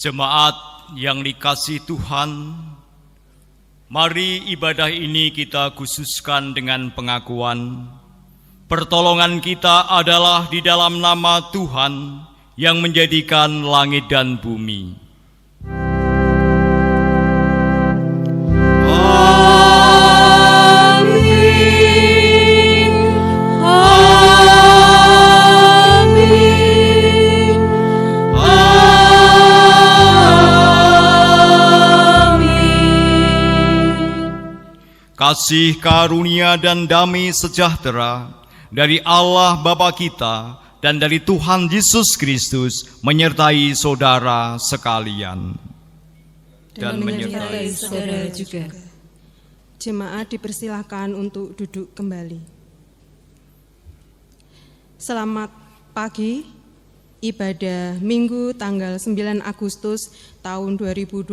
Jemaat yang dikasihi Tuhan, mari ibadah ini kita khususkan dengan pengakuan pertolongan kita adalah di dalam nama Tuhan yang menjadikan langit dan bumi. Kasih karunia dan damai sejahtera dari Allah Bapa kita dan dari Tuhan Yesus Kristus menyertai saudara sekalian. Dan menyertai saudara juga. Jemaat dipersilahkan untuk duduk kembali. Selamat pagi, ibadah Minggu tanggal 9 Agustus tahun 2020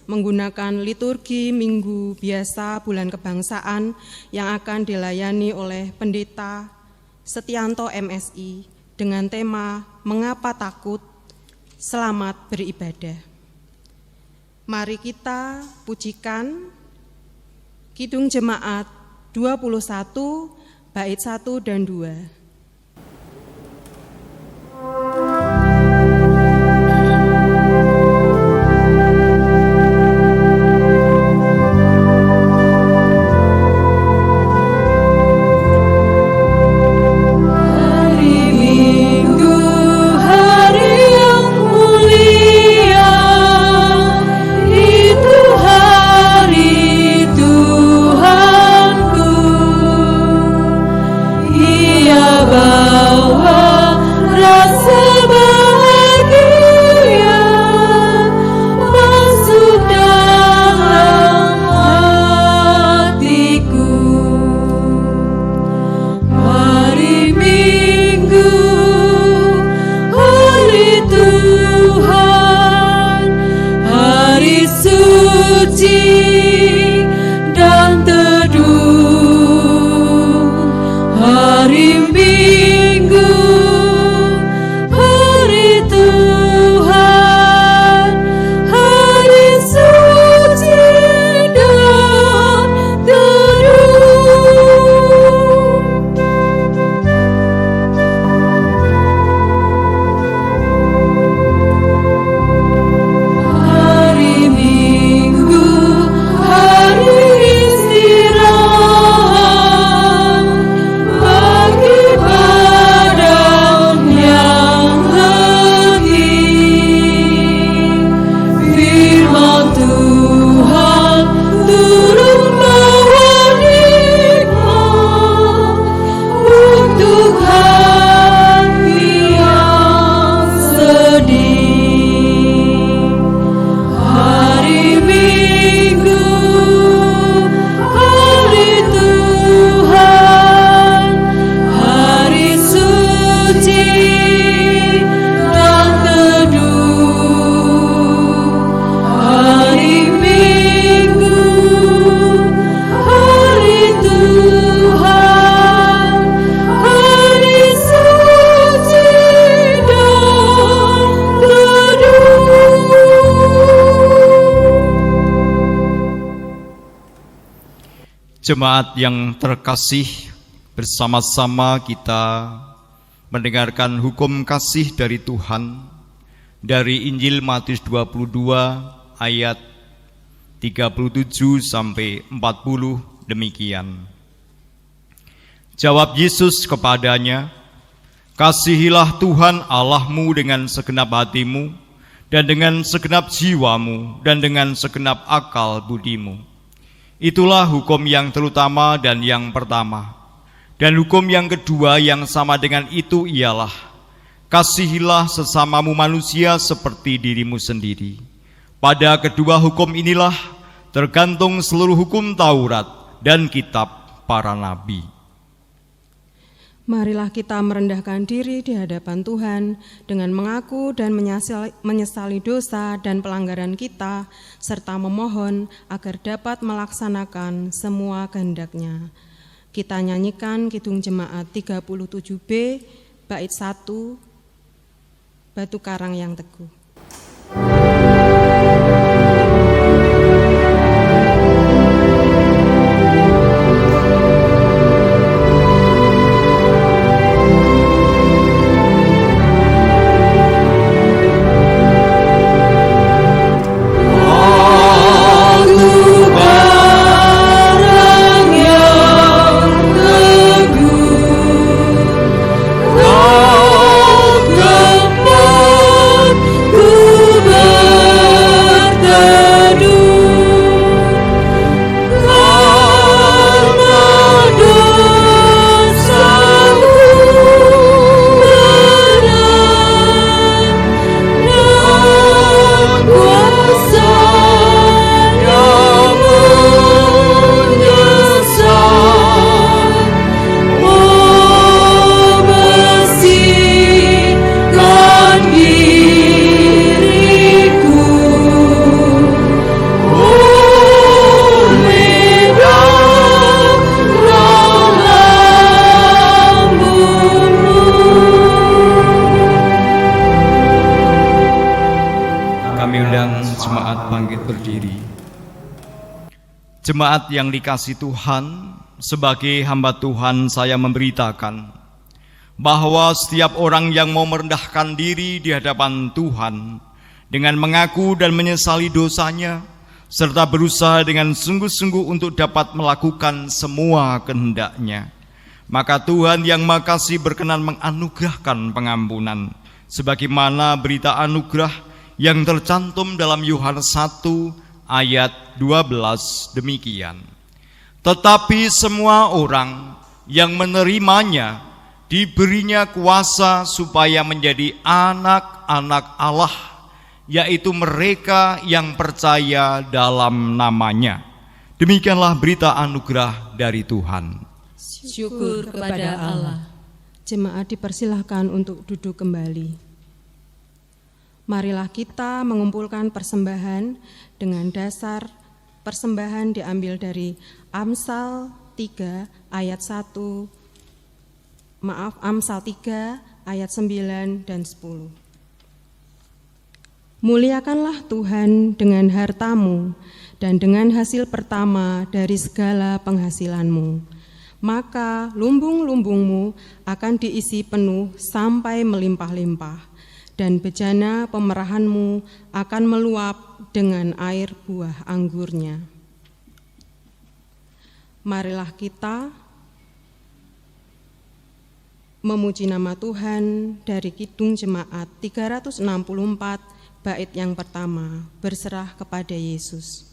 menggunakan liturgi Minggu Biasa Bulan Kebangsaan yang akan dilayani oleh Pendeta Setianto MSI dengan tema Mengapa Takut? Selamat beribadah. Mari kita pujikan Kidung Jemaat 21 bait 1 dan 2. Jemaat yang terkasih, bersama-sama kita mendengarkan hukum kasih dari Tuhan dari Injil Matius 22 ayat 37 sampai 40 demikian. Jawab Yesus kepadanya, "Kasihilah Tuhan Allahmu dengan segenap hatimu dan dengan segenap jiwamu dan dengan segenap akal budimu. Itulah hukum yang terutama dan yang pertama. Dan hukum yang kedua yang sama dengan itu ialah, kasihilah sesamamu manusia seperti dirimu sendiri. Pada kedua hukum inilah tergantung seluruh hukum Taurat dan kitab para nabi." Marilah kita merendahkan diri di hadapan Tuhan dengan mengaku dan menyesali dosa dan pelanggaran kita, serta memohon agar dapat melaksanakan semua kehendak-Nya. Kita nyanyikan Kidung Jemaat 37B, bait 1, Batu Karang yang Teguh. Jemaat yang dikasihi Tuhan, sebagai hamba Tuhan saya memberitakan bahwa setiap orang yang mau merendahkan diri di hadapan Tuhan dengan mengaku dan menyesali dosanya, serta berusaha dengan sungguh-sungguh untuk dapat melakukan semua kehendak-Nya, maka Tuhan yang Maha Kasih berkenan menganugerahkan pengampunan, sebagaimana berita anugerah yang tercantum dalam Yohanes 1 ayat 12 demikian. Tetapi semua orang yang menerimanya diberinya kuasa supaya menjadi anak-anak Allah, yaitu mereka yang percaya dalam namanya. Demikianlah berita anugerah dari Tuhan. Syukur kepada Allah. Jemaat dipersilahkan untuk duduk kembali. Marilah kita mengumpulkan persembahan dengan dasar persembahan diambil dari Amsal 3 ayat 3 ayat 9 dan 10. Muliakanlah Tuhan dengan hartamu dan dengan hasil pertama dari segala penghasilanmu, maka lumbung-lumbungmu akan diisi penuh sampai melimpah-limpah, dan bejana pemerahanmu akan meluap dengan air buah anggurnya. Marilah kita memuji nama Tuhan dari Kidung Jemaat 364 bait yang pertama, berserah kepada Yesus.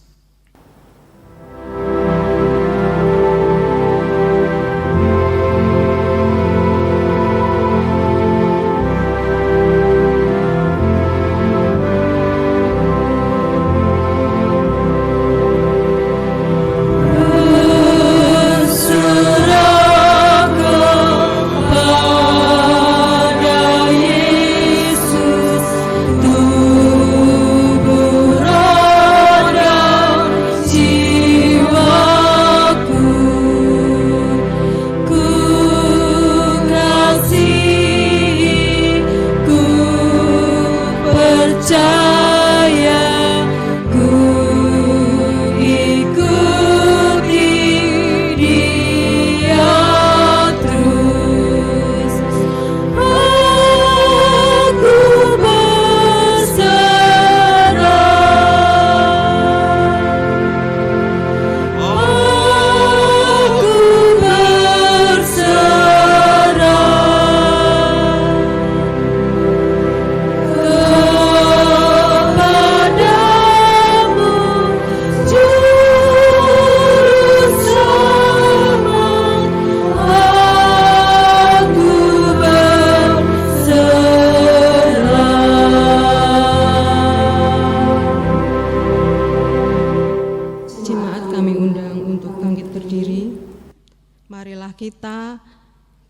Kita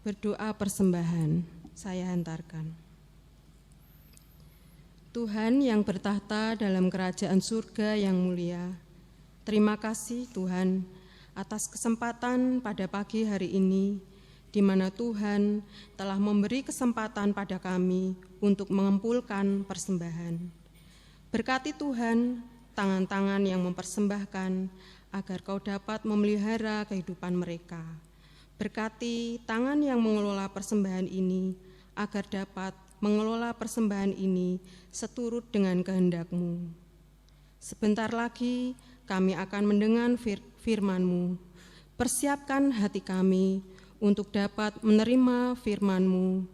berdoa persembahan. Saya hantarkan. Tuhan yang bertahta dalam kerajaan surga yang mulia, terima kasih Tuhan atas kesempatan pada pagi hari ini, di mana Tuhan telah memberi kesempatan pada kami untuk mengumpulkan persembahan. Berkati Tuhan tangan-tangan yang mempersembahkan, agar Kau dapat memelihara kehidupan mereka. Berkati tangan yang mengelola persembahan ini, agar dapat mengelola persembahan ini seturut dengan kehendak-Mu. Sebentar lagi kami akan mendengar firman-Mu. Persiapkan hati kami untuk dapat menerima firman-Mu.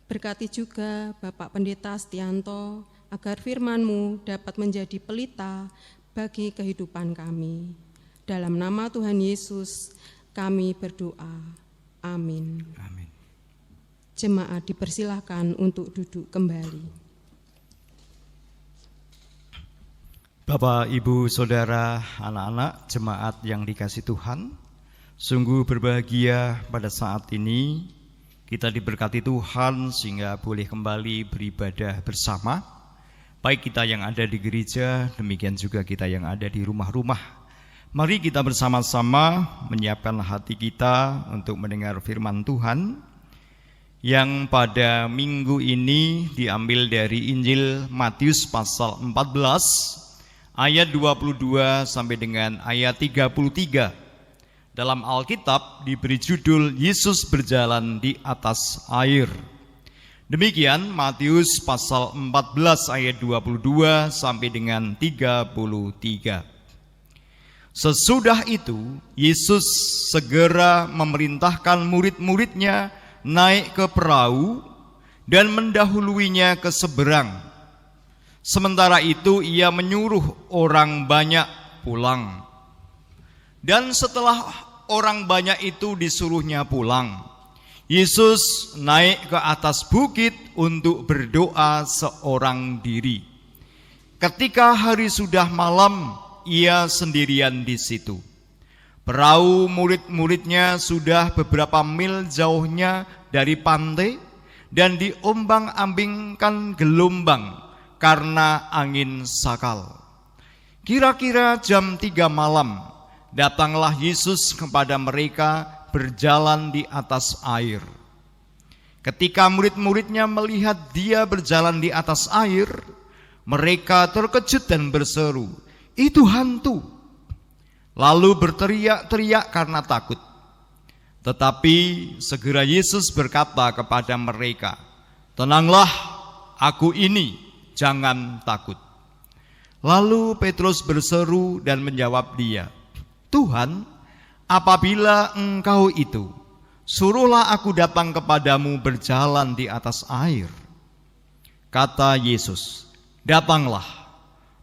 Berkati juga Bapak Pendeta Stianto, agar firman-Mu dapat menjadi pelita bagi kehidupan kami. Dalam nama Tuhan Yesus, kami berdoa. Amin. Amin. Jemaat dipersilahkan untuk duduk kembali. Bapak, Ibu, Saudara, anak-anak, jemaat yang dikasihi Tuhan, sungguh berbahagia pada saat ini kita diberkati Tuhan sehingga boleh kembali beribadah bersama. Baik kita yang ada di gereja, demikian juga kita yang ada di rumah-rumah. Mari kita bersama-sama menyiapkan hati kita untuk mendengar firman Tuhan yang pada minggu ini diambil dari Injil Matius pasal 14 ayat 22 sampai dengan ayat 33. Dalam Alkitab diberi judul Yesus berjalan di atas air. Demikian Matius pasal 14 ayat 22 sampai dengan 33. Sesudah itu Yesus segera memerintahkan murid-muridnya naik ke perahu dan mendahuluinya ke seberang. Sementara itu ia menyuruh orang banyak pulang. Dan setelah orang banyak itu disuruhnya pulang, Yesus naik ke atas bukit untuk berdoa seorang diri. Ketika hari sudah malam, ia sendirian di situ. Perahu murid-muridnya sudah beberapa mil jauhnya dari pantai dan diombang-ambingkan gelombang karena angin sakal. Kira-kira jam 3 malam, datanglah Yesus kepada mereka berjalan di atas air. Ketika murid-muridnya melihat dia berjalan di atas air, mereka terkejut dan berseru, "Itu hantu!" Lalu berteriak-teriak karena takut. Tetapi segera Yesus berkata kepada mereka, "Tenanglah, aku ini, jangan takut." Lalu Petrus berseru dan menjawab dia, "Tuhan, apabila Engkau itu, suruhlah aku datang kepadamu berjalan di atas air." Kata Yesus, "Datanglah."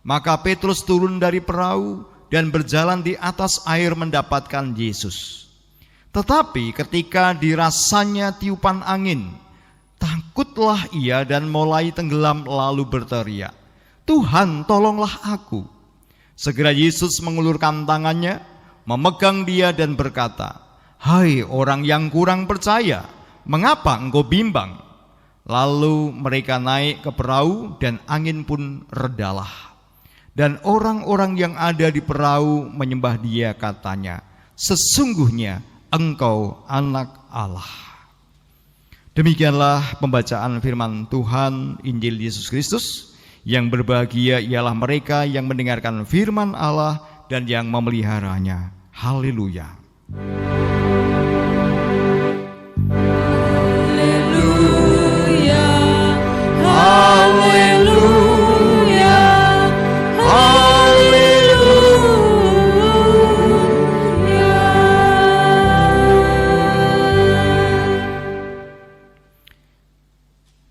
Maka Petrus turun dari perahu dan berjalan di atas air mendapatkan Yesus. Tetapi ketika dirasanya tiupan angin, takutlah ia dan mulai tenggelam lalu berteriak, "Tuhan, tolonglah aku." Segera Yesus mengulurkan tangannya, memegang dia dan berkata, "Hai orang yang kurang percaya, mengapa engkau bimbang?" Lalu mereka naik ke perahu dan angin pun redalah. Dan orang-orang yang ada di perahu menyembah dia, katanya, "Sesungguhnya engkau anak Allah." Demikianlah pembacaan firman Tuhan, Injil Yesus Kristus. Yang berbahagia ialah mereka yang mendengarkan firman Allah dan yang memeliharanya. Haleluya. Haleluya, haleluya, haleluya.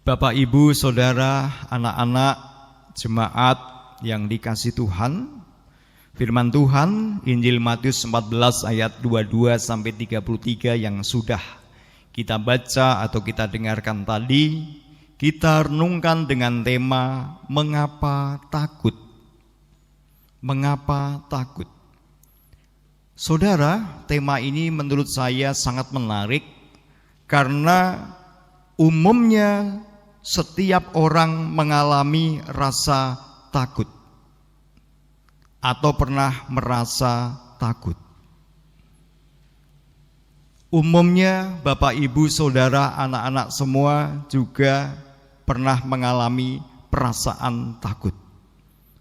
Bapak, Ibu, Saudara, anak-anak, jemaat yang dikasih Tuhan, firman Tuhan Injil Matius 14 ayat 22 sampai 33 yang sudah kita baca atau kita dengarkan tadi, kita renungkan dengan tema mengapa takut. Mengapa takut? Saudara, tema ini menurut saya sangat menarik karena umumnya setiap orang mengalami rasa takut atau pernah merasa takut. Umumnya Bapak, Ibu, Saudara, anak-anak semua juga pernah mengalami perasaan takut.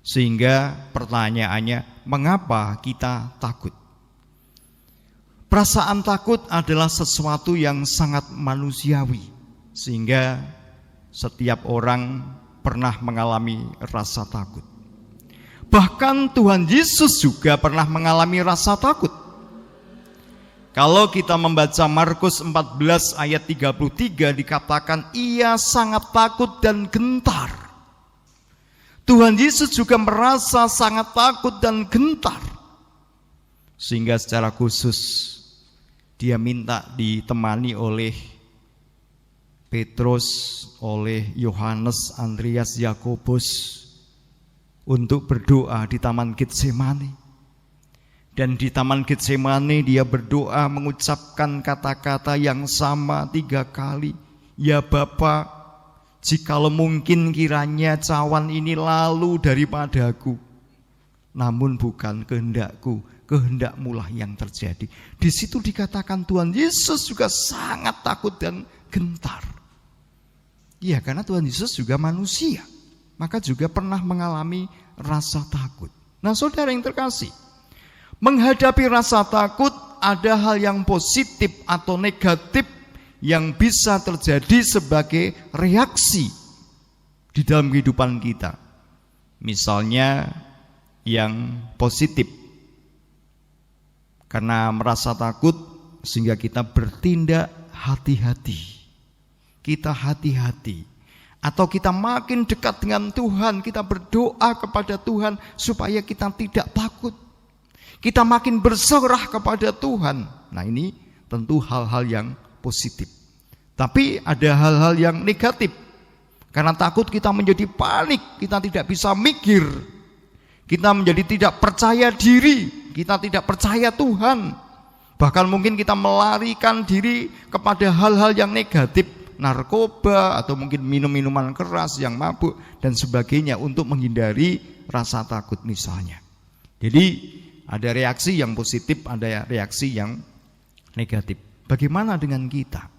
Sehingga pertanyaannya, mengapa kita takut? Perasaan takut adalah sesuatu yang sangat manusiawi, sehingga setiap orang pernah mengalami rasa takut. Bahkan Tuhan Yesus juga pernah mengalami rasa takut. Kalau kita membaca Markus 14 ayat 33 dikatakan ia sangat takut dan gentar. Tuhan Yesus juga merasa sangat takut dan gentar. Sehingga secara khusus dia minta ditemani oleh Petrus, oleh Yohanes, Andreas, Yakobus untuk berdoa di Taman Getsemani. Dan di Taman Getsemani dia berdoa mengucapkan kata-kata yang sama 3 kali. "Ya Bapa, jikalau mungkin kiranya cawan ini lalu daripadaku. Namun bukan kehendakku, kehendak-Mu lah yang terjadi." Di situ dikatakan Tuhan Yesus juga sangat takut dan gentar. Iya, karena Tuhan Yesus juga manusia, maka juga pernah mengalami rasa takut. Nah, saudara yang terkasih, menghadapi rasa takut ada hal yang positif atau negatif yang bisa terjadi sebagai reaksi di dalam kehidupan kita. Misalnya yang positif, karena merasa takut sehingga kita bertindak hati-hati. Kita hati-hati. Atau kita makin dekat dengan Tuhan, kita berdoa kepada Tuhan supaya kita tidak takut. Kita makin berserah kepada Tuhan. Nah, ini tentu hal-hal yang positif. Tapi ada hal-hal yang negatif. Karena takut kita menjadi panik, kita tidak bisa mikir. Kita menjadi tidak percaya diri, kita tidak percaya Tuhan. Bahkan mungkin kita melarikan diri kepada hal-hal yang negatif, narkoba atau mungkin minum-minuman keras yang mabuk dan sebagainya untuk menghindari rasa takut misalnya. Jadi ada reaksi yang positif, ada reaksi yang negatif. Bagaimana dengan kita?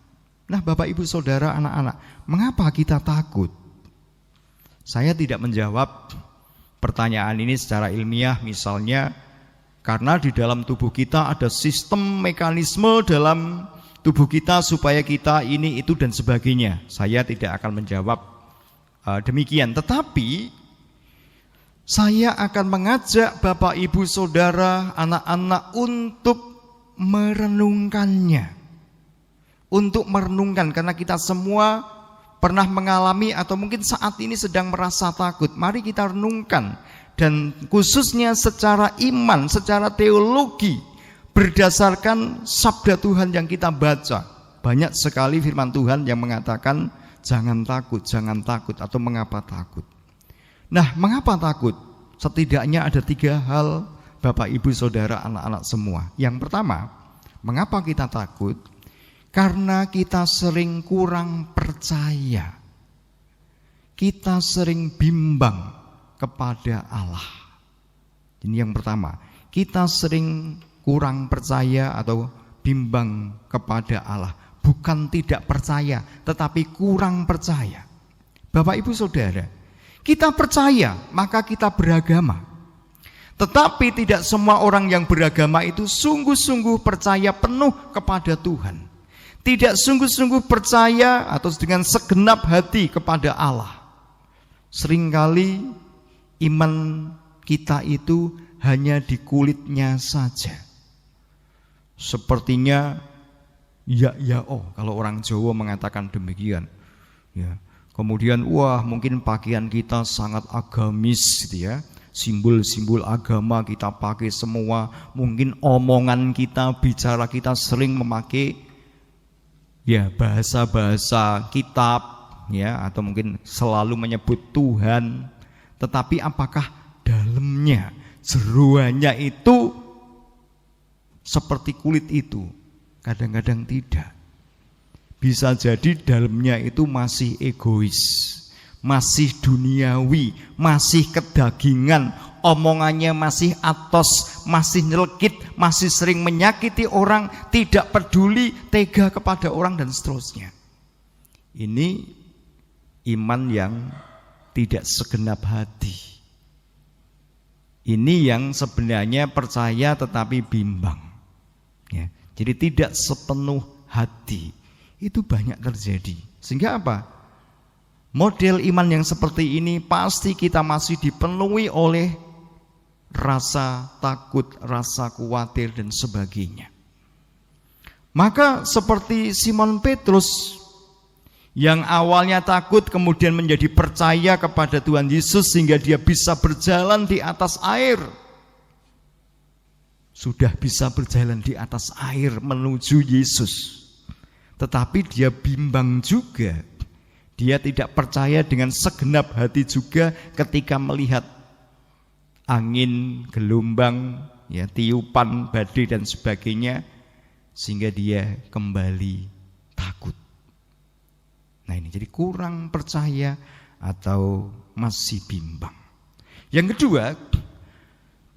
Nah, Bapak Ibu Saudara, anak-anak, mengapa kita takut? Saya tidak menjawab pertanyaan ini secara ilmiah, misalnya karena di dalam tubuh kita ada sistem mekanisme dalam tubuh kita supaya kita ini, itu dan sebagainya. Saya tidak akan menjawab demikian. Tetapi saya akan mengajak Bapak Ibu Saudara, anak-anak untuk merenungkannya. Untuk merenungkan, karena kita semua pernah mengalami atau mungkin saat ini sedang merasa takut. Mari kita renungkan, dan khususnya secara iman, secara teologi, berdasarkan sabda Tuhan yang kita baca. Banyak sekali firman Tuhan yang mengatakan jangan takut atau mengapa takut. Nah, mengapa takut? Setidaknya ada 3 hal, Bapak Ibu Saudara, anak-anak semua. Yang pertama, mengapa kita takut? Karena kita sering kurang percaya. Kita sering bimbang kepada Allah. Ini yang pertama. Kita sering kurang percaya atau bimbang kepada Allah. Bukan tidak percaya, tetapi kurang percaya. Bapak Ibu Saudara, kita percaya, maka kita beragama. Tetapi tidak semua orang yang beragama itu sungguh-sungguh percaya penuh kepada Tuhan. Tidak sungguh-sungguh percaya atau dengan segenap hati kepada Allah. Seringkali iman kita itu hanya di kulitnya saja. Sepertinya ya kalau orang Jawa mengatakan demikian. Ya. Kemudian mungkin pakaian kita sangat agamis gitu ya. Simbol-simbol agama kita pakai semua. Mungkin omongan kita, bicara kita sering memakai bahasa-bahasa kitab ya, atau mungkin selalu menyebut Tuhan. Tetapi apakah dalamnya, jeroannya itu seperti kulit itu? Kadang-kadang tidak. Bisa jadi dalamnya itu masih egois, masih duniawi, masih kedagingan, omongannya masih atos, masih nyelekit, masih sering menyakiti orang, tidak peduli, tega kepada orang dan seterusnya. Ini iman yang tidak segenap hati. Ini yang sebenarnya percaya tetapi bimbang. Ya, jadi tidak sepenuh hati. Itu banyak terjadi. Sehingga apa? Model iman yang seperti ini pasti kita masih dipenuhi oleh rasa takut, rasa khawatir dan sebagainya. Maka seperti Simon Petrus yang awalnya takut kemudian menjadi percaya kepada Tuhan Yesus sehingga dia bisa berjalan di atas air. Sudah bisa berjalan di atas air menuju Yesus. Tetapi dia bimbang juga. Dia tidak percaya dengan segenap hati juga ketika melihat angin, gelombang, ya, tiupan, badai dan sebagainya, sehingga dia kembali takut. Nah, ini jadi kurang percaya atau masih bimbang. Yang kedua,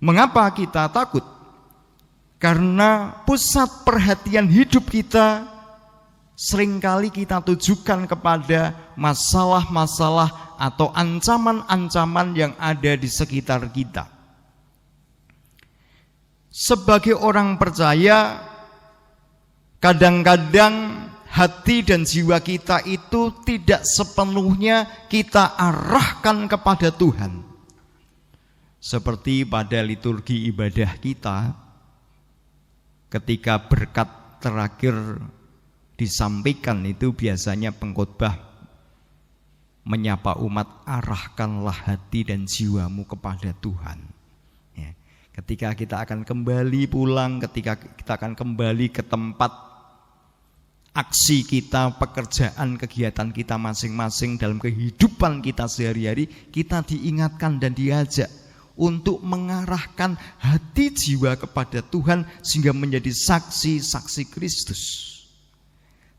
mengapa kita takut? Karena pusat perhatian hidup kita seringkali kita tujukan kepada masalah-masalah atau ancaman-ancaman yang ada di sekitar kita. sebagai orang percaya, kadang-kadang hati dan jiwa kita itu tidak sepenuhnya kita arahkan kepada Tuhan. Seperti pada liturgi ibadah kita, ketika berkat terakhir disampaikan itu biasanya pengkhotbah menyapa umat, arahkanlah hati dan jiwamu kepada Tuhan. Ya. Ketika kita akan kembali pulang, ketika kita akan kembali ke tempat aksi kita, pekerjaan, kegiatan kita masing-masing dalam kehidupan kita sehari-hari, kita diingatkan dan diajak untuk mengarahkan hati jiwa kepada Tuhan sehingga menjadi saksi-saksi Kristus.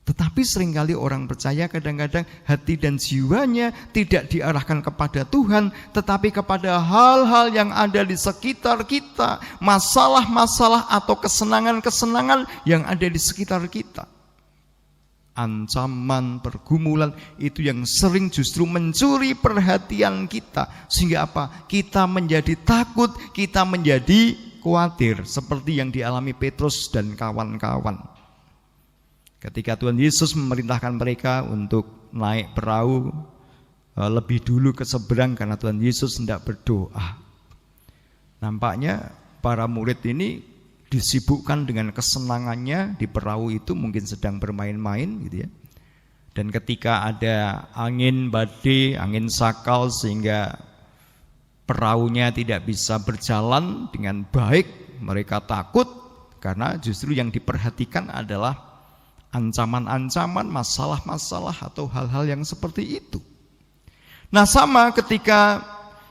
Tetapi seringkali orang percaya kadang-kadang hati dan jiwanya tidak diarahkan kepada Tuhan, tetapi kepada hal-hal yang ada di sekitar kita, masalah-masalah atau kesenangan-kesenangan yang ada di sekitar kita. Ancaman, pergumulan itu yang sering justru mencuri perhatian kita, sehingga apa? Kita menjadi takut, kita menjadi khawatir, seperti yang dialami Petrus dan kawan-kawan. Ketika Tuhan Yesus memerintahkan mereka untuk naik perahu lebih dulu ke seberang karena Tuhan Yesus hendak berdoa, nampaknya para murid ini disibukkan dengan kesenangannya di perahu itu, mungkin sedang bermain-main gitu ya. Dan ketika ada angin badai, angin sakal sehingga perahunya tidak bisa berjalan dengan baik, mereka takut karena justru yang diperhatikan adalah ancaman-ancaman, masalah-masalah atau hal-hal yang seperti itu. Nah, sama ketika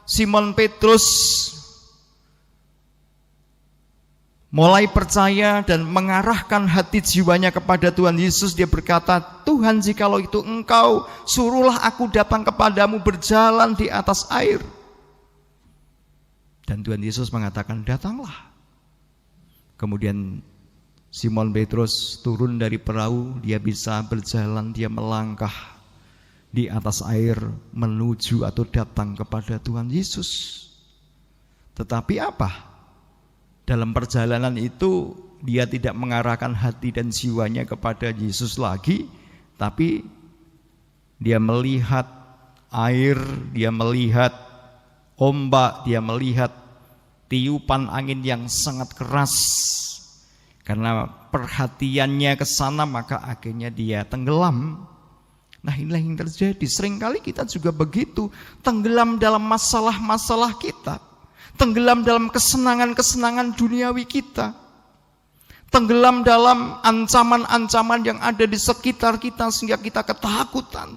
Simon Petrus mulai percaya dan mengarahkan hati jiwanya kepada Tuhan Yesus, dia berkata, Tuhan, jikalau itu Engkau, suruhlah aku datang kepadamu berjalan di atas air. Dan Tuhan Yesus mengatakan, datanglah. Kemudian Simon Petrus turun dari perahu, dia bisa berjalan, dia melangkah di atas air menuju atau datang kepada Tuhan Yesus. Tetapi apa? Dalam perjalanan itu dia tidak mengarahkan hati dan jiwanya kepada Yesus lagi, tapi dia melihat air, dia melihat ombak, dia melihat tiupan angin yang sangat keras. Karena perhatiannya ke sana, maka akhirnya dia tenggelam. Nah, inilah yang terjadi. Seringkali kita juga begitu, tenggelam dalam masalah-masalah kita, tenggelam dalam kesenangan-kesenangan duniawi kita, tenggelam dalam ancaman-ancaman yang ada di sekitar kita sehingga kita ketakutan.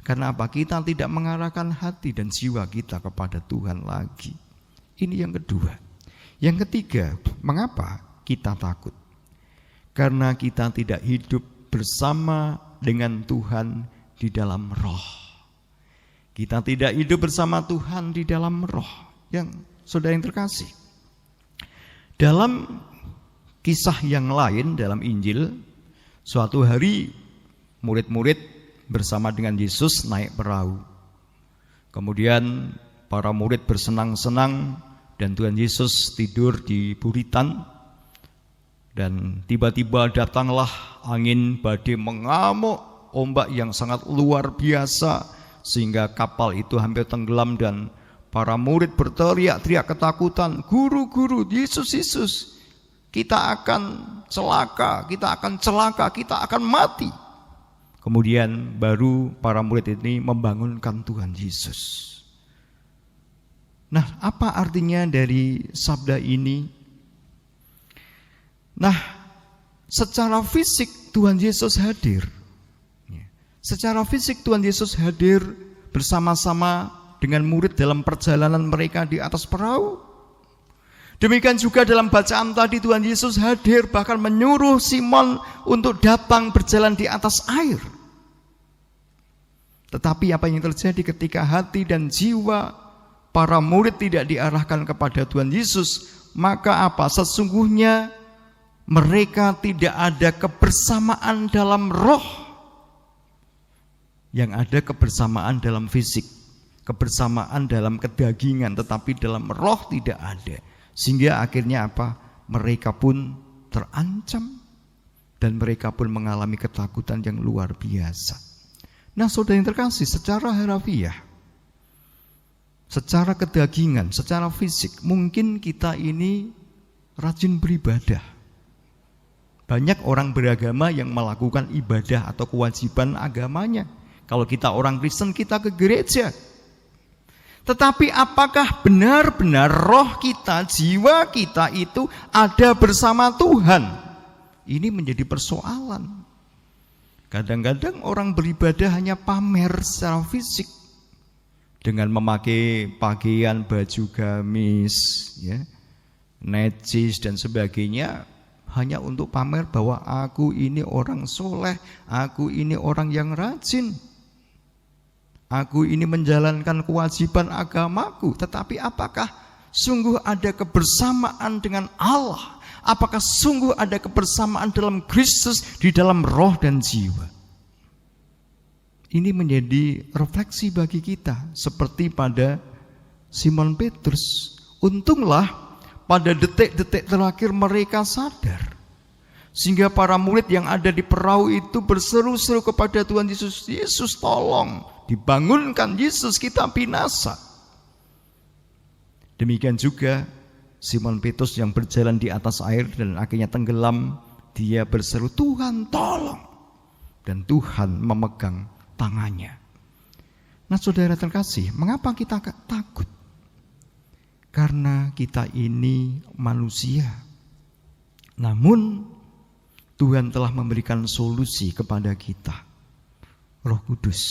Karena apa? Kita tidak mengarahkan hati dan jiwa kita kepada Tuhan lagi. Ini yang kedua. Yang ketiga, mengapa kita takut? Karena kita tidak hidup bersama dengan Tuhan di dalam roh. Kita tidak hidup bersama Tuhan di dalam roh. Yang saudara yang terkasih, dalam kisah yang lain dalam Injil, suatu hari murid-murid bersama dengan Yesus naik perahu. Kemudian para murid bersenang-senang dan Tuhan Yesus tidur di buritan. Dan tiba-tiba datanglah angin badai mengamuk, ombak yang sangat luar biasa, sehingga kapal itu hampir tenggelam dan para murid berteriak-teriak ketakutan, Guru, Guru, Yesus, Yesus, kita akan celaka, kita akan mati. Kemudian baru para murid ini membangunkan Tuhan Yesus. Nah, apa artinya dari sabda ini? Nah, secara fisik Tuhan Yesus hadir. Secara fisik Tuhan Yesus hadir bersama-sama dengan murid dalam perjalanan mereka di atas perahu. Demikian juga dalam bacaan tadi Tuhan Yesus hadir, bahkan menyuruh Simon untuk datang berjalan di atas air. Tetapi apa yang terjadi ketika hati dan jiwa para murid tidak diarahkan kepada Tuhan Yesus? Maka apa? Sesungguhnya mereka tidak ada kebersamaan dalam roh. Yang ada kebersamaan dalam fisik, kebersamaan dalam kedagingan, tetapi dalam roh tidak ada. Sehingga akhirnya apa? Mereka pun terancam dan mereka pun mengalami ketakutan yang luar biasa. Nah, saudara yang terkasih, secara harafiah, secara kedagingan, secara fisik, mungkin kita ini rajin beribadah. Banyak orang beragama yang melakukan ibadah atau kewajiban agamanya. Kalau kita orang Kristen, kita ke gereja. Tetapi apakah benar-benar roh kita, jiwa kita itu ada bersama Tuhan? Ini menjadi persoalan. Kadang-kadang orang beribadah hanya pamer secara fisik dengan memakai pakaian baju gamis, ya, necis dan sebagainya, hanya untuk pamer bahwa aku ini orang soleh, aku ini orang yang rajin, aku ini menjalankan kewajiban agamaku. Tetapi apakah sungguh ada kebersamaan dengan Allah? Apakah sungguh ada kebersamaan dalam Kristus di dalam roh dan jiwa? Ini menjadi refleksi bagi kita, seperti pada Simon Petrus. Untunglah pada detik-detik terakhir mereka sadar, sehingga para murid yang ada di perahu itu berseru-seru kepada Tuhan Yesus, Yesus tolong, dibangunkan Yesus, kita binasa. Demikian juga Simon Petrus yang berjalan di atas air dan akhirnya tenggelam, dia berseru, Tuhan tolong, dan Tuhan memegang tangannya. Nah, saudara terkasih, mengapa kita takut? Karena kita ini manusia. Namun Tuhan telah memberikan solusi kepada kita. Roh Kudus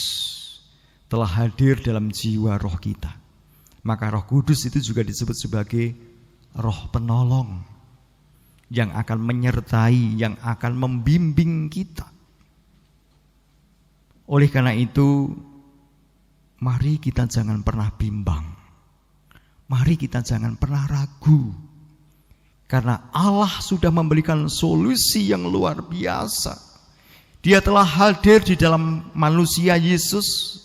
telah hadir dalam jiwa roh kita. Maka Roh Kudus itu juga disebut sebagai roh penolong yang akan menyertai, yang akan membimbing kita. Oleh karena itu, mari kita jangan pernah bimbang. Mari kita jangan pernah ragu. Karena Allah sudah memberikan solusi yang luar biasa. Dia telah hadir di dalam manusia Yesus.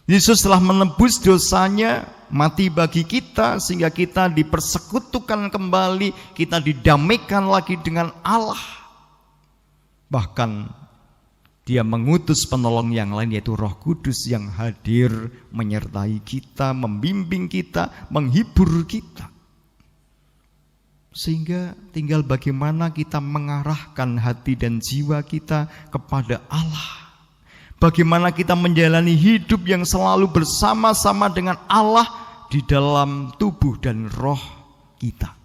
Yesus telah menebus dosanya, mati bagi kita, sehingga kita dipersekutukan kembali, kita didamaikan lagi dengan Allah. Bahkan Dia mengutus penolong yang lain, yaitu Roh Kudus yang hadir menyertai kita, membimbing kita, menghibur kita. Sehingga tinggal bagaimana kita mengarahkan hati dan jiwa kita kepada Allah. Bagaimana kita menjalani hidup yang selalu bersama-sama dengan Allah di dalam tubuh dan roh kita.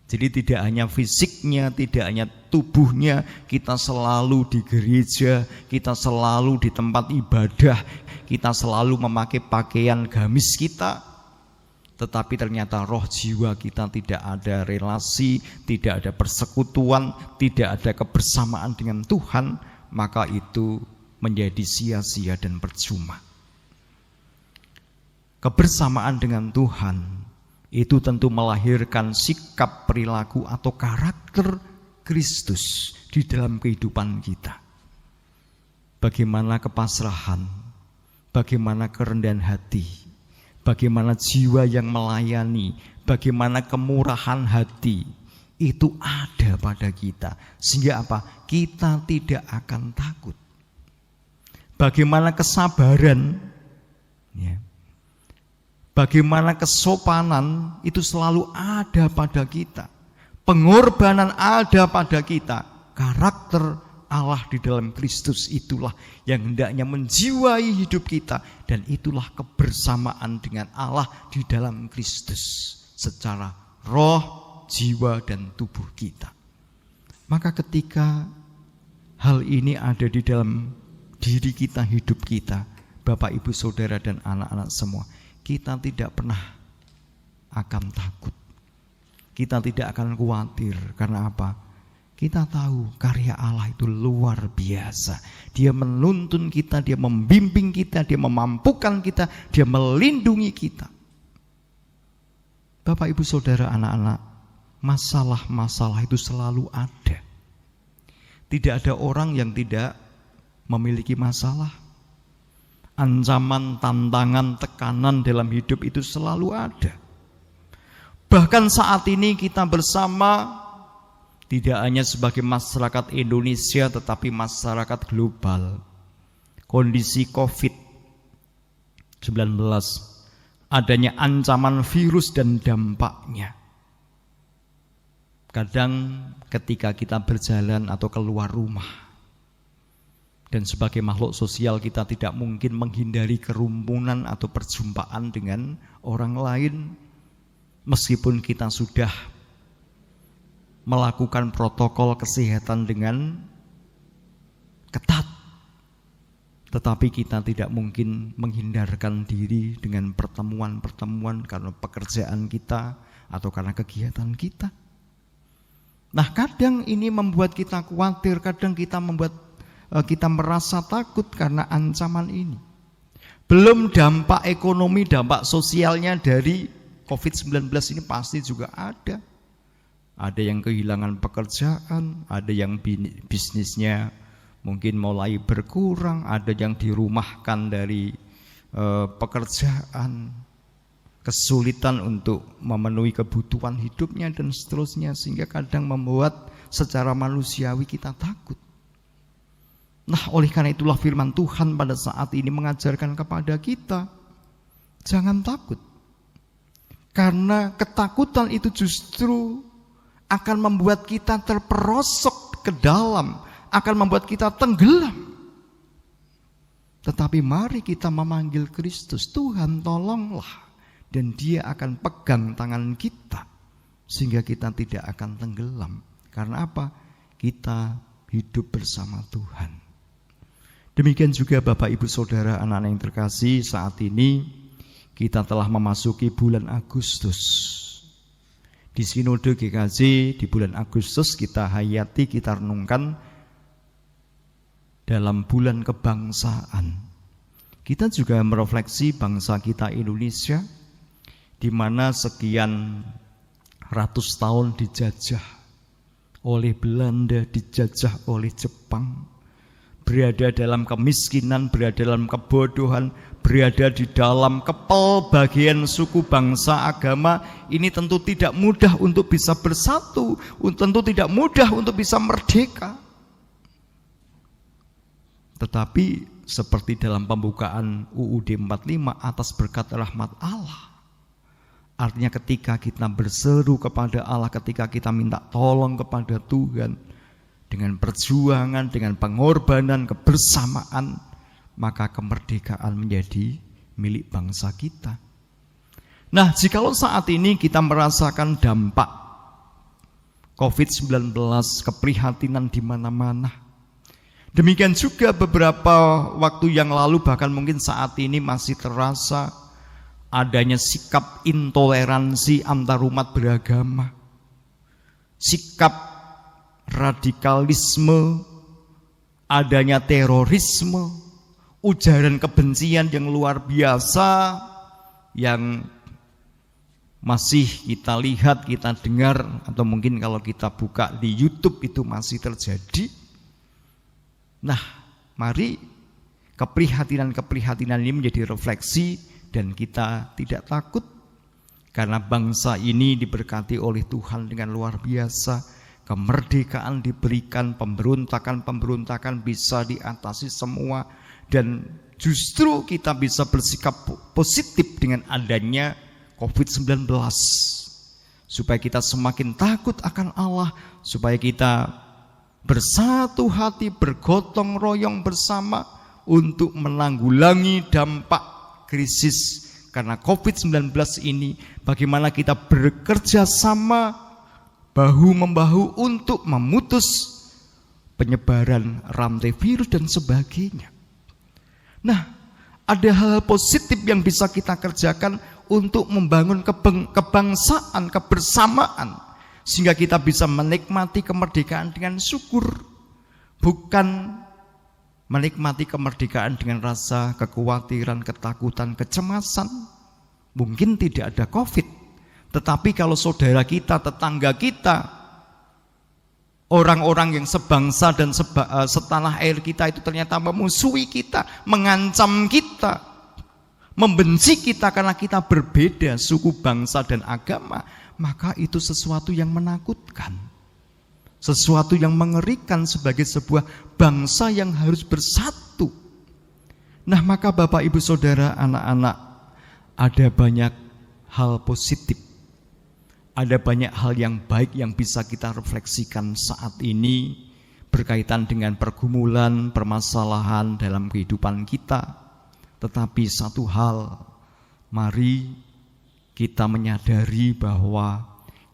Jadi tidak hanya fisiknya, tidak hanya tubuhnya, kita selalu di gereja, kita selalu di tempat ibadah, kita selalu memakai pakaian gamis kita, tetapi ternyata roh jiwa kita tidak ada relasi, tidak ada persekutuan, tidak ada kebersamaan dengan Tuhan, maka itu menjadi sia-sia dan percuma. Kebersamaan dengan Tuhan itu tentu melahirkan sikap, perilaku atau karakter Kristus di dalam kehidupan kita. Bagaimana kepasrahan, bagaimana kerendahan hati, bagaimana jiwa yang melayani, bagaimana kemurahan hati, itu ada pada kita. Sehingga apa? Kita tidak akan takut. Bagaimana kesabaran, ya, bagaimana kesopanan itu selalu ada pada kita. Pengorbanan ada pada kita. Karakter Allah di dalam Kristus itulah yang hendaknya menjiwai hidup kita. Dan itulah kebersamaan dengan Allah di dalam Kristus secara roh, jiwa, dan tubuh kita. Maka ketika hal ini ada di dalam diri kita, hidup kita, Bapak, Ibu, Saudara, dan anak-anak semua, kita tidak pernah akan takut. Kita tidak akan khawatir. Karena apa? Kita tahu karya Allah itu luar biasa. Dia menuntun kita, Dia membimbing kita, Dia memampukan kita, Dia melindungi kita. Bapak, Ibu, Saudara, anak-anak, masalah-masalah itu selalu ada. Tidak ada orang yang tidak memiliki masalah. Ancaman, tantangan, tekanan dalam hidup itu selalu ada. Bahkan saat ini kita bersama tidak hanya sebagai masyarakat Indonesia tetapi masyarakat global. Kondisi COVID-19, adanya ancaman virus dan dampaknya. Kadang ketika kita berjalan atau keluar rumah, dan sebagai makhluk sosial kita tidak mungkin menghindari kerumunan atau perjumpaan dengan orang lain, meskipun kita sudah melakukan protokol kesehatan dengan ketat, tetapi kita tidak mungkin menghindarkan diri dengan pertemuan-pertemuan karena pekerjaan kita atau karena kegiatan kita. Nah, kadang ini membuat kita khawatir, kadang kita merasa takut karena ancaman ini. Belum dampak ekonomi, dampak sosialnya dari COVID-19 ini pasti juga ada. Ada yang kehilangan pekerjaan, ada yang bisnisnya mungkin mulai berkurang, ada yang dirumahkan dari pekerjaan, kesulitan untuk memenuhi kebutuhan hidupnya dan seterusnya, sehingga kadang membuat secara manusiawi kita takut. Nah, oleh karena itulah firman Tuhan pada saat ini mengajarkan kepada kita, jangan takut. Karena ketakutan itu justru akan membuat kita terperosok ke dalam, akan membuat kita tenggelam. Tetapi mari kita memanggil Kristus, Tuhan tolonglah, dan Dia akan pegang tangan kita sehingga kita tidak akan tenggelam. Karena apa? Kita hidup bersama Tuhan. Demikian juga Bapak Ibu Saudara, anak-anak yang terkasih, saat ini kita telah memasuki bulan Agustus. Di Sinode GKJ di bulan Agustus kita hayati, kita renungkan dalam bulan kebangsaan. Kita juga merefleksi bangsa kita Indonesia, di mana sekian ratus tahun dijajah oleh Belanda, dijajah oleh Jepang, berada dalam kemiskinan, berada dalam kebodohan, berada di dalam kepelbagaian suku, bangsa, agama. Ini tentu tidak mudah untuk bisa bersatu, tentu tidak mudah untuk bisa merdeka. Tetapi seperti dalam pembukaan UUD 45, atas berkat rahmat Allah, artinya ketika kita berseru kepada Allah, ketika kita minta tolong kepada Tuhan, dengan perjuangan, dengan pengorbanan, kebersamaan, maka kemerdekaan menjadi milik bangsa kita. Nah, jikalau saat ini kita merasakan dampak COVID-19, keprihatinan di mana-mana. Demikian juga beberapa waktu yang lalu, bahkan mungkin saat ini masih terasa adanya sikap intoleransi antar umat beragama, sikap radikalisme, adanya terorisme, ujaran kebencian yang luar biasa yang masih kita lihat, kita dengar, atau mungkin kalau kita buka di YouTube itu masih terjadi. Nah, mari keprihatinan-keprihatinan ini menjadi refleksi dan kita tidak takut, karena bangsa ini diberkati oleh Tuhan dengan luar biasa. Kemerdekaan diberikan, pemberontakan-pemberontakan bisa diatasi semua, dan justru kita bisa bersikap positif dengan adanya COVID-19, supaya kita semakin takut akan Allah, supaya kita bersatu hati, bergotong royong bersama untuk menanggulangi dampak krisis karena COVID-19 ini. Bagaimana kita bekerja sama bahu-membahu untuk memutus penyebaran rantai virus dan sebagainya. Nah, ada hal positif yang bisa kita kerjakan untuk membangun kebangsaan, kebersamaan, sehingga kita bisa menikmati kemerdekaan dengan syukur, bukan menikmati kemerdekaan dengan rasa kekhawatiran, ketakutan, kecemasan. Mungkin tidak ada COVID, tetapi kalau saudara kita, tetangga kita, orang-orang yang sebangsa dan setanah air kita itu ternyata memusuhi kita, mengancam kita, membenci kita karena kita berbeda suku, bangsa, dan agama, maka itu sesuatu yang menakutkan, sesuatu yang mengerikan sebagai sebuah bangsa yang harus bersatu. Nah, maka Bapak, Ibu, Saudara, anak-anak, ada banyak hal positif, ada banyak hal yang baik yang bisa kita refleksikan saat ini berkaitan dengan pergumulan, permasalahan dalam kehidupan kita. Tetapi satu hal, mari kita menyadari bahwa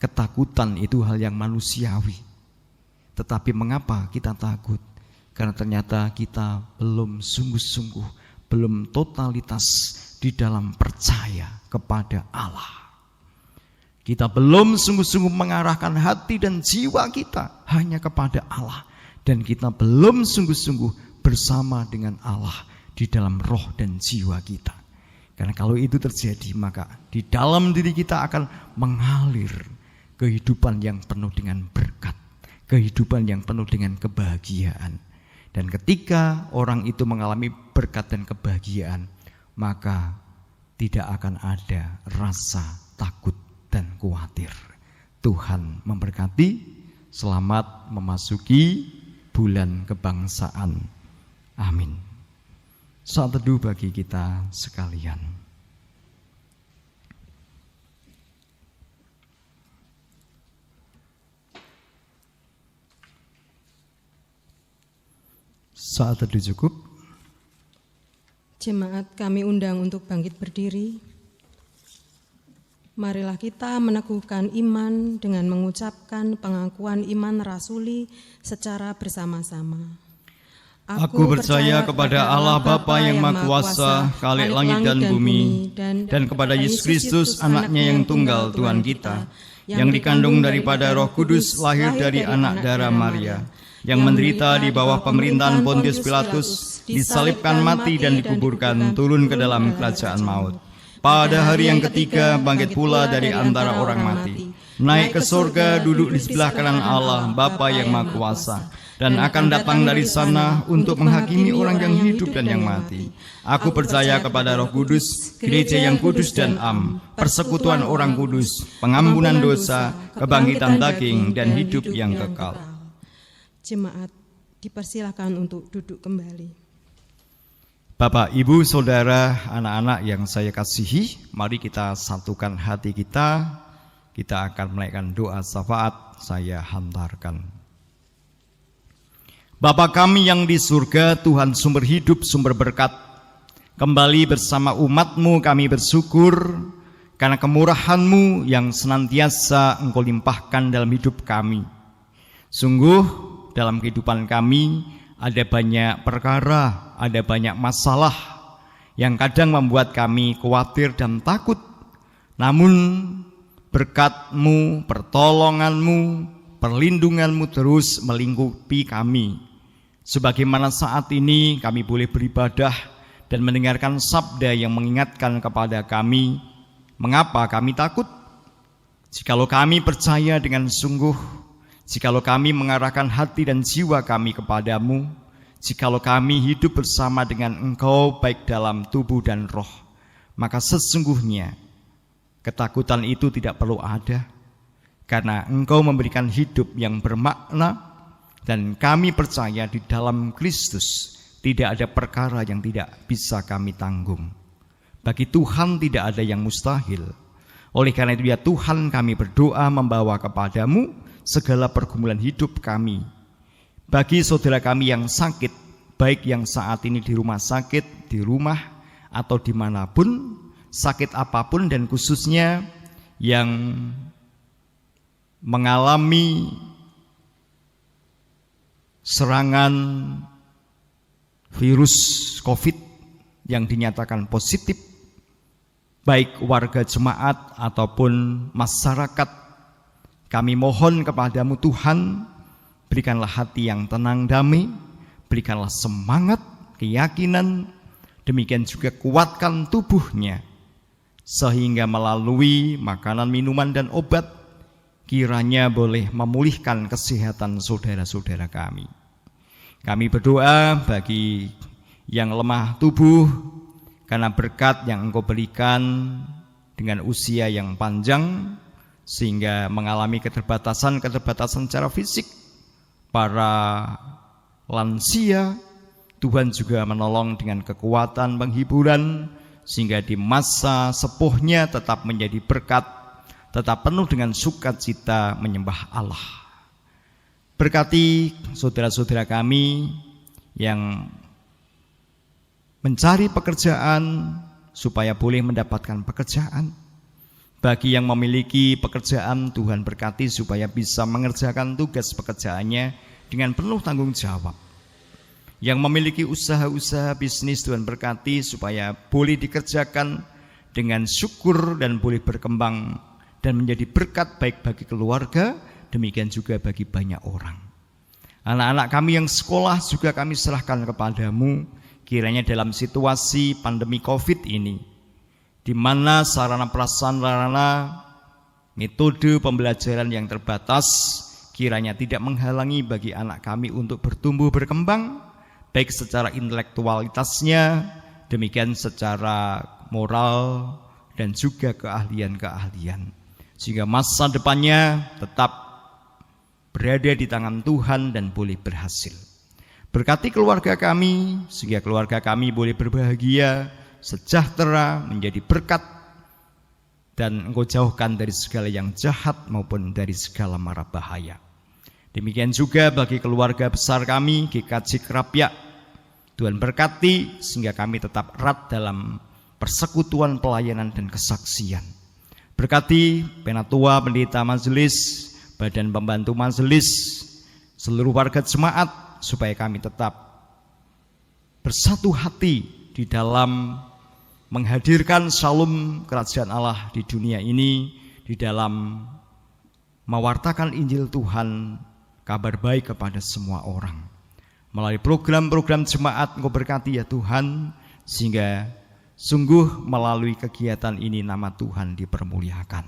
ketakutan itu hal yang manusiawi. Tetapi mengapa kita takut? Karena ternyata kita belum sungguh-sungguh, belum totalitas di dalam percaya kepada Allah. Kita belum sungguh-sungguh mengarahkan hati dan jiwa kita hanya kepada Allah. Dan kita belum sungguh-sungguh bersama dengan Allah di dalam roh dan jiwa kita. Karena kalau itu terjadi, maka di dalam diri kita akan mengalir kehidupan yang penuh dengan berkat, kehidupan yang penuh dengan kebahagiaan. Dan ketika orang itu mengalami berkat dan kebahagiaan, maka tidak akan ada rasa takut dan khawatir. Tuhan memberkati. Selamat memasuki bulan kebangsaan. Amin. Saat teduh bagi kita sekalian. Saat teduh cukup. Jemaat kami undang untuk bangkit berdiri. Marilah kita meneguhkan iman dengan mengucapkan pengakuan iman rasuli secara bersama-sama. Aku percaya kepada Allah Bapa yang Maha Kuasa, Khalik langit dan bumi, dan kepada Yesus Kristus, anaknya yang tunggal Tuhan kita, yang dikandung daripada Roh Kudus, lahir dari anak darah Maria, yang menderita di bawah pemerintahan Pontius Pilatus, disalibkan, mati dan dikuburkan, turun ke dalam kerajaan maut. Pada hari yang ketiga bangkit pula dari antara orang mati, naik ke surga, duduk di sebelah kanan Allah Bapa yang Maha Kuasa, dan akan datang dari sana untuk menghakimi orang yang hidup dan yang mati. Aku percaya kepada Roh Kudus, gereja yang kudus dan am, persekutuan orang kudus, pengampunan dosa, kebangkitan daging, dan hidup yang kekal. Jemaat dipersilakan untuk duduk kembali. Bapak, Ibu, Saudara, anak-anak yang saya kasihi, mari kita satukan hati kita. Kita akan menaikkan doa syafaat. Saya hantarkan. Bapa kami yang di surga, Tuhan sumber hidup, sumber berkat, kembali bersama umat-Mu kami bersyukur karena kemurahan-Mu yang senantiasa Engkau limpahkan dalam hidup kami. Sungguh dalam kehidupan kami ada banyak perkara, ada banyak masalah yang kadang membuat kami khawatir dan takut. Namun berkat-Mu, pertolongan-Mu, perlindungan-Mu terus melingkupi kami. Sebagaimana saat ini kami boleh beribadah dan mendengarkan sabda yang mengingatkan kepada kami, mengapa kami takut? Jikalau kami percaya dengan sungguh, jikalau kami mengarahkan hati dan jiwa kami kepadamu, jikalau kami hidup bersama dengan Engkau baik dalam tubuh dan roh, maka sesungguhnya ketakutan itu tidak perlu ada, karena Engkau memberikan hidup yang bermakna, dan kami percaya di dalam Kristus tidak ada perkara yang tidak bisa kami tanggung. Bagi Tuhan tidak ada yang mustahil. Oleh karena itu ya Tuhan, kami berdoa membawa kepadamu segala pergumulan hidup kami. Bagi saudara kami yang sakit, baik yang saat ini di rumah sakit, di rumah atau dimanapun, sakit apapun, dan khususnya yang mengalami serangan virus COVID yang dinyatakan positif, baik warga jemaat ataupun masyarakat, kami mohon kepadamu Tuhan, berikanlah hati yang tenang damai, berikanlah semangat, keyakinan, demikian juga kuatkan tubuhnya, sehingga melalui makanan, minuman, dan obat, kiranya boleh memulihkan kesehatan saudara-saudara kami. Kami berdoa bagi yang lemah tubuh, karena berkat yang Engkau berikan dengan usia yang panjang, sehingga mengalami keterbatasan secara fisik. Para lansia, Tuhan juga menolong dengan kekuatan penghiburan, sehingga di masa sepuhnya tetap menjadi berkat, tetap penuh dengan sukacita menyembah Allah. Berkati saudara-saudara kami yang mencari pekerjaan supaya boleh mendapatkan pekerjaan. Bagi yang memiliki pekerjaan, Tuhan berkati supaya bisa mengerjakan tugas pekerjaannya dengan penuh tanggung jawab. Yang memiliki usaha-usaha bisnis, Tuhan berkati supaya boleh dikerjakan dengan syukur dan boleh berkembang dan menjadi berkat baik bagi keluarga, demikian juga bagi banyak orang. Anak-anak kami yang sekolah juga kami serahkan kepadamu, kiranya dalam situasi pandemi COVID ini, di mana sarana prasarana metode pembelajaran yang terbatas kiranya tidak menghalangi bagi anak kami untuk bertumbuh berkembang, baik secara intelektualitasnya, demikian secara moral dan juga keahlian-keahlian, sehingga masa depannya tetap berada di tangan Tuhan dan boleh berhasil. Berkati keluarga kami, sehingga keluarga kami boleh berbahagia, sejahtera, menjadi berkat, dan Engkau jauhkan dari segala yang jahat maupun dari segala mara bahaya. Demikian juga bagi keluarga besar kami, GKJ Kerapia, Tuhan berkati sehingga kami tetap erat dalam persekutuan pelayanan dan kesaksian. Berkati penatua, pendeta majelis, badan pembantu majelis, seluruh warga jemaat, supaya kami tetap bersatu hati di dalam menghadirkan shalom kerajaan Allah di dunia ini, di dalam mewartakan Injil Tuhan, kabar baik kepada semua orang. Melalui program-program jemaat Engkau berkati ya Tuhan, sehingga sungguh melalui kegiatan ini nama Tuhan dipermuliakan.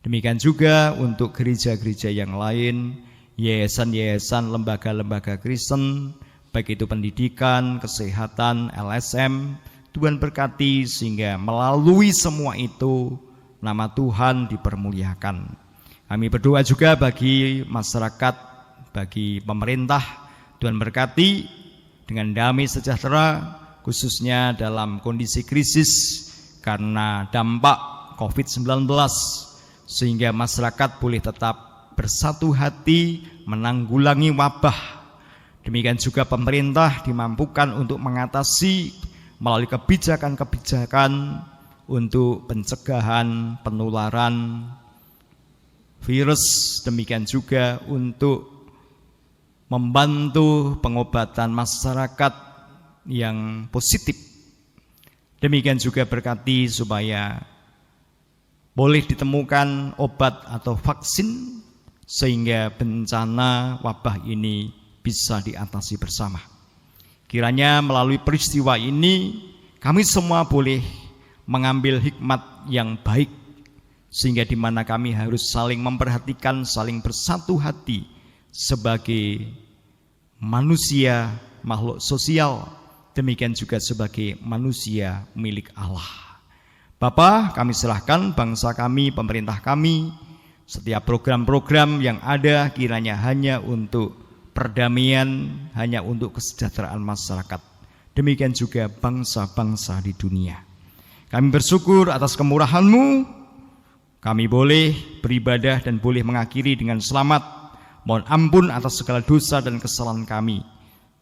Demikian juga untuk gereja-gereja yang lain, yayasan-yayasan, lembaga-lembaga Kristen, baik itu pendidikan, kesehatan, LSM, Tuhan berkati sehingga melalui semua itu nama Tuhan dipermuliakan. Kami berdoa juga bagi masyarakat, bagi pemerintah, Tuhan berkati dengan damai sejahtera, khususnya dalam kondisi krisis karena dampak COVID-19, sehingga masyarakat boleh tetap bersatu hati menanggulangi wabah. Demikian juga pemerintah dimampukan untuk mengatasi melalui kebijakan-kebijakan untuk pencegahan penularan virus, demikian juga untuk membantu pengobatan masyarakat yang positif. Demikian juga berkati supaya boleh ditemukan obat atau vaksin sehingga bencana wabah ini bisa diatasi bersama. Kiranya melalui peristiwa ini kami semua boleh mengambil hikmat yang baik, sehingga di mana kami harus saling memperhatikan, saling bersatu hati sebagai manusia makhluk sosial, demikian juga sebagai manusia milik Allah. Bapa, kami serahkan bangsa kami, pemerintah kami, setiap program-program yang ada kiranya hanya untuk perdamaian, hanya untuk kesejahteraan masyarakat. Demikian juga bangsa-bangsa di dunia. Kami bersyukur atas kemurahan-Mu, kami boleh beribadah dan boleh mengakhiri dengan selamat. Mohon ampun atas segala dosa dan kesalahan kami.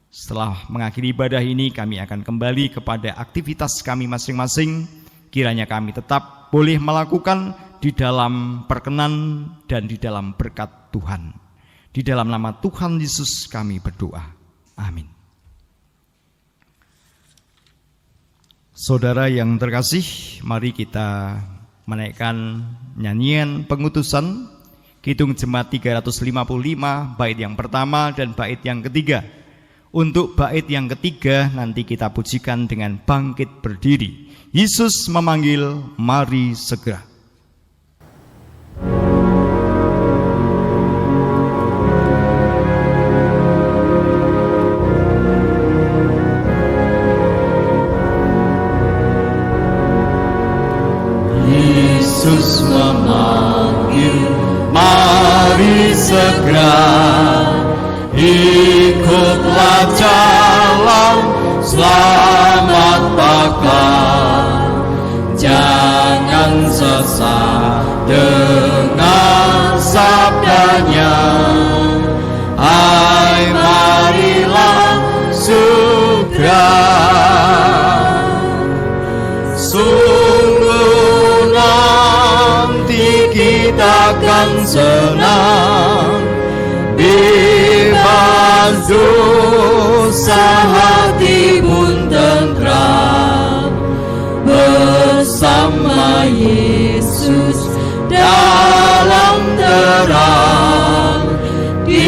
Setelah mengakhiri ibadah ini, kami akan kembali kepada aktivitas kami masing-masing. Kiranya kami tetap boleh melakukan di dalam perkenan dan di dalam berkat Tuhan. Di dalam nama Tuhan Yesus kami berdoa. Amin. Saudara yang terkasih, mari kita menaikkan nyanyian pengutusan Kidung Jemaat 355, bait yang pertama dan bait yang ketiga. Untuk bait yang ketiga nanti kita pujikan dengan bangkit berdiri. Yesus memanggil, mari segera. Yesus memanggil, segera, ikutlah jalan selamat bakal, jangan sesat dengan sabdanya. Hai marilah segera, sungguh nanti kita akan senang, bebas dosa hati pun tentram, bersama Yesus dalam terang, di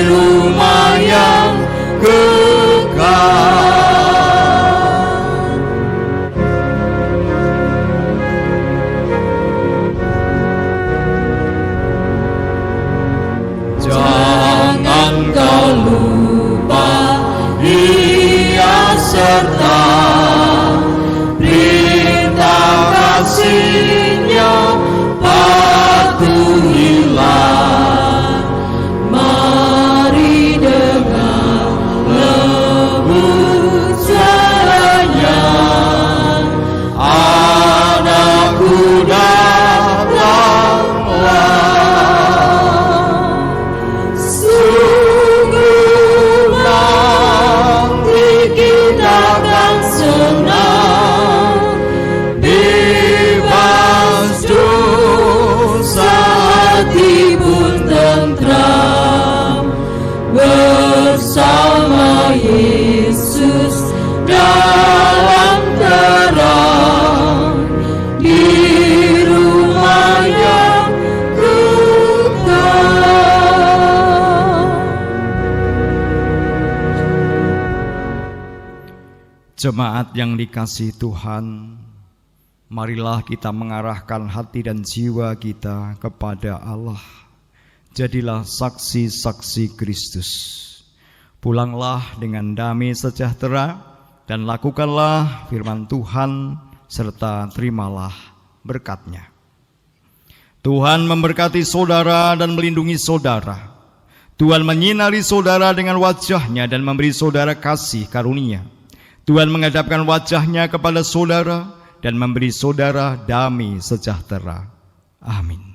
rumah yang kekal. Jangan kau lupa Dia serta perintah kasih-Nya, patuhilah. Mari dengar lembut suaranya, anakku datanglah. Sungguh nanti kita akan senang, bebas dosa hati pun tentram, bersama Yesus dalam terang, di rumah yang kekal. Jemaat yang dikasihi Tuhan, marilah kita mengarahkan hati dan jiwa kita kepada Allah. Jadilah saksi-saksi Kristus. Pulanglah dengan damai sejahtera dan lakukanlah firman Tuhan serta terimalah berkat-Nya. Tuhan memberkati saudara dan melindungi saudara. Tuhan menyinari saudara dengan wajah-Nya dan memberi saudara kasih karunia. Tuhan menghadapkan wajah-Nya kepada saudara dan memberi saudara damai sejahtera. Amin.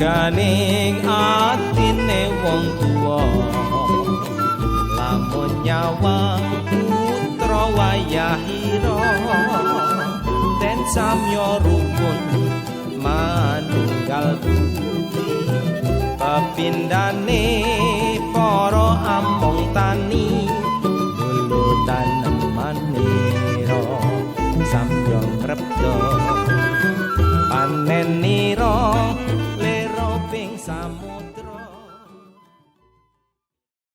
Ganing atine wong tuwa, lamun nyawang putra wayahira, den samya rukun manunggal budi, pepindane para ampung tani, dulu taneman nira samya krepto panen nira samudra.